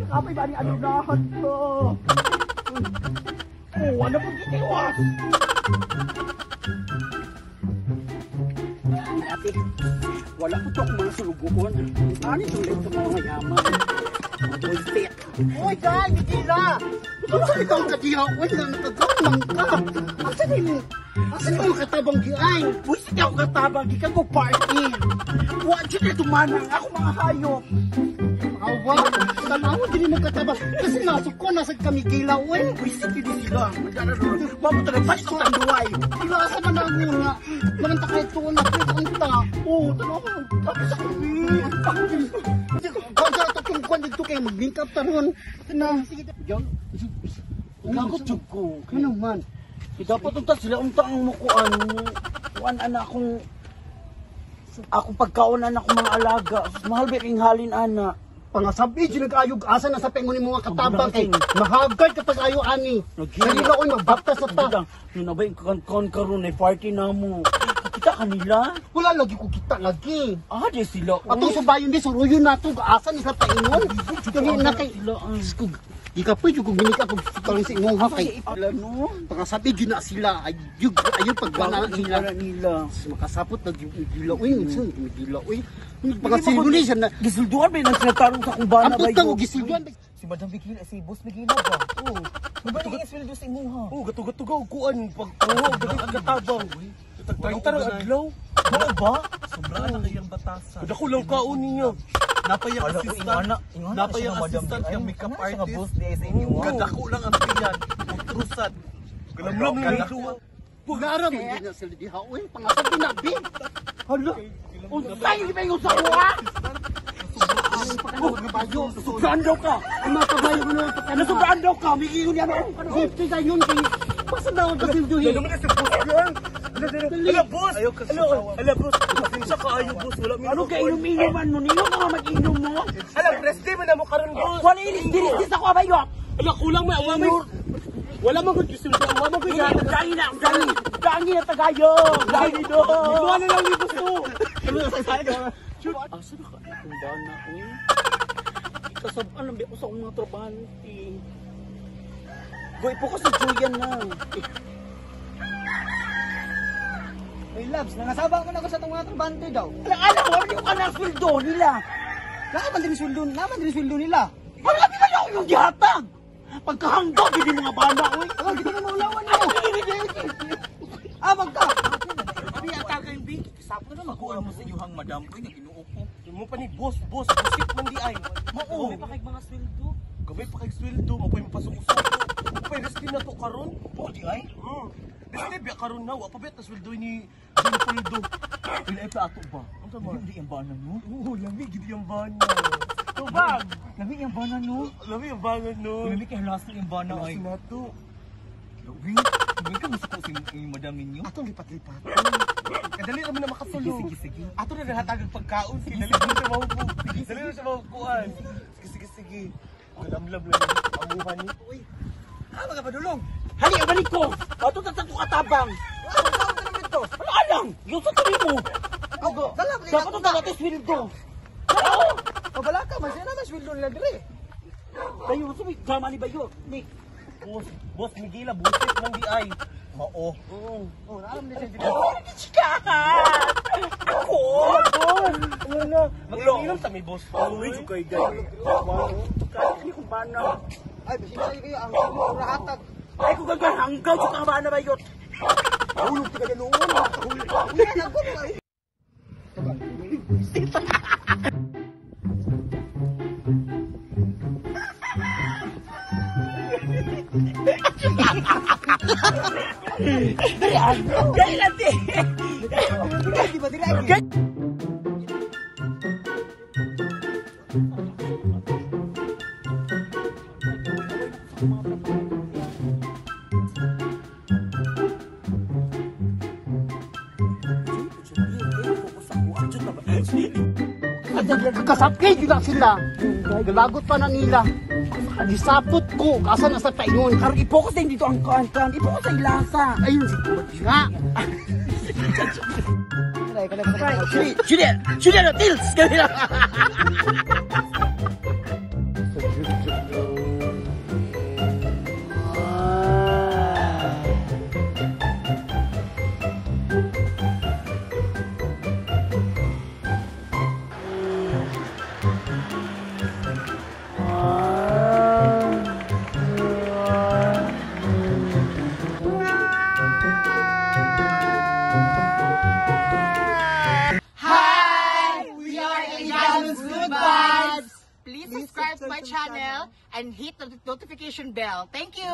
Kapay ba ni anunahan ko? Oh, ano po gitiwas? Ate, wala po ito akong mga suluguhon. Ano yung lento mo mga yaman? Bullshit. Uy, guys, Mikila! Ito sa ikaw ka diya? Uy, nakagawang ka. Asan yung katabang giay? Uy, sige ako katabang, di ka ko party. Huwag dyan na tumanang ako mga hayop. Awa, tanawa din mo katabang. Kasi nasok ko, nasa kami gila. Uy, sige din sila. Mabuta na pa ito tanduay. Ilasa na lang muna. Mananta kayo ito na pinunta. Oo, tanawa ko. Tapos sa kami. Kaya ito kung kwan dito kayo mag-link up tanon. Na, sige. Diyan. Lagot jug ko. Ano man? Dapat unta sila unta ang mukuan. Kuan ana akong pagkaonan ako mga alaga. Mahal ba king halin ana? Pangasabi di nag-ayog asa na sa pengon mo mga katabang kay mahagad kapag ayo ani. Dili na oy magbaptas sa ta. Nun abay kon karon ay party na mo. Kita kanila? Wala lagi ko kita lagi. Ah, di sila. Ato subayon di suruyo nato asa ni sa paingon. Kani na kay ika po yung guminika kung parang si imong hakay. Ano? Pangasabi yun na sila. Ayun pagwana nila. Makasapot na gila. Uy, minsan gila. Uy, pagkasilduan siya na. Gisilduan ba yung nagsilatarong sa kumbana ba yun? Ang gisilduan ba? Si Madam Bikila, si Boss Bikila ba? Oo. Mabaligin sweldo sa imong ha? Oo, gatuga-tuga. Kuan, pagkuho, gatuga-tabang. Tagtarang adlaw. Ano ba? Sobraan na kayang batasan. Kada ko lang kaon niya. Napayang assistant. Napayang assistant yung makeup artist. Gadako lang ang tiyan. Magtrusat. Galamlam lang yung duwa. Pugaram. Hindi na sila di hauin. Pangasabi na big. Hala. Unsay di ba yung sa kuha? Sobraan daw ka. Ang mga kabayo ko na. Sobraan daw ka. May iyon yan. 50 sa yun. Basta daw ang kasilduhin. Gagamit na sa boss yan. Ala boss! Ala boss! Pasensya ka ayo boss! Ano ka inom-inuman mo? Nino ka nga mag-inom mo? Ala, presti mo na mo karon boss! Wala inis-dinis ako abayo! Ala, kulang may awa may... Wala mo gud gisulti, awa mo gud yan! Dahil na! Dahil na tagayo! Dahil dito! Wala lang ni boss to! Asa na ka? Kumbaan na ako eh! Kasabaan lang ko sa mga trabante. Goy po ka sa Julian na! Hey Labs, nangasabang ko na ako sa itong mga trabante daw. Alam ko, hindi ko ka ng sweldo nila. Naman din sweldo nila. Wala kami kayo yung dihatag. Pagkahanggang, hindi mga bana, oy. Hindi ka na maulawan mo. Magka. Kami ang tagay, B. Sapo na makuha mo sa iyohang madam ko, yung inuupo. Yung mo pa ni boss, busit man di ay. Gabay pa kay mga sweldo. Gabay pa kay sweldo, mapoy mo pa sa uso. Mapoy, reskin na to karon. O, di ay? Beste biya karon na, wa pa bet na sweldo ni Poldo. Pila ay pa ato ba? Hindi ang bana no? Oo, lami gid ang bana. Tubag. Lami ang bana no? Lami ang bana no. Lami kay last yung bana ay. Sinato. Lami. Hindi ka musuko si madam ninyo. Ato lipat-lipat. Kadali naman na makasulo. Sige. Ato na nahatag pagkaon. Dali na siya mahupo. Dali na siya mahupuan. Sige. Lamlam lang amuhan ni. Uy. Mga padulong. Hali, balik ko! Bato na tato katabang! Ano ka naman ito? Wala ka lang! Yung sa tabi mo! Dapat ito natin sweldo! Ano? Wala ka, masaya naman sweldo nila dire! Bayo, sabi, drama ni Bayo! Nick! Boss, Miguela, busit ng di ay! Oo! Oo, alam niya siya dito! Oo, chikahan! Ako! Ano na? Mag-inom sa may boss! Uy, kay guy! Hindi kong bana! Ay, basinay kayo ang rahatag! Ay, kung gagawin, hanggaw sa kang na ba yun? Hulog ka na noon. Hulog ka na noon. Dali nanti. Di ba dili? Kasapkay juga sila. Galagot pa na nila. Gisapot ko. Asa na sa paingon. Karong i-focus din dito ang kan. I-focus sa ilasa. Ayun si Kumati nga. Julian, Tils! Ganyan. Please subscribe to my channel and hit the notification bell. Thank you!